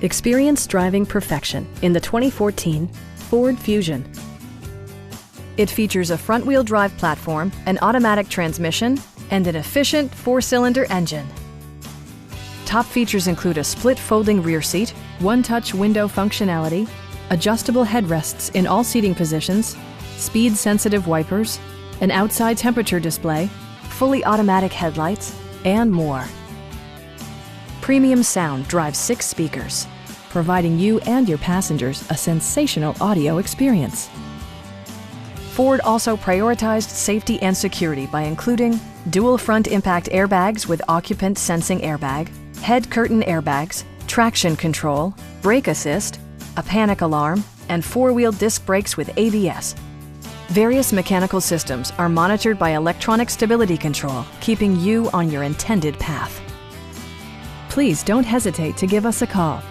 Experience driving perfection in the 2014 Ford Fusion. It features a front-wheel drive platform, an automatic transmission, and an efficient 4-cylinder engine. Top features include a split folding rear seat, one-touch window functionality, adjustable headrests in all seating positions, speed-sensitive wipers, an outside temperature display, fully automatic headlights, and more. Premium sound drives 6 speakers, providing you and your passengers a sensational audio experience. Ford also prioritized safety and security by including dual front impact airbags with occupant sensing airbag, head curtain airbags, traction control, brake assist, a panic alarm, and 4-wheel disc brakes with ABS. Various mechanical systems are monitored by electronic stability control, keeping you on your intended path. Please don't hesitate to give us a call.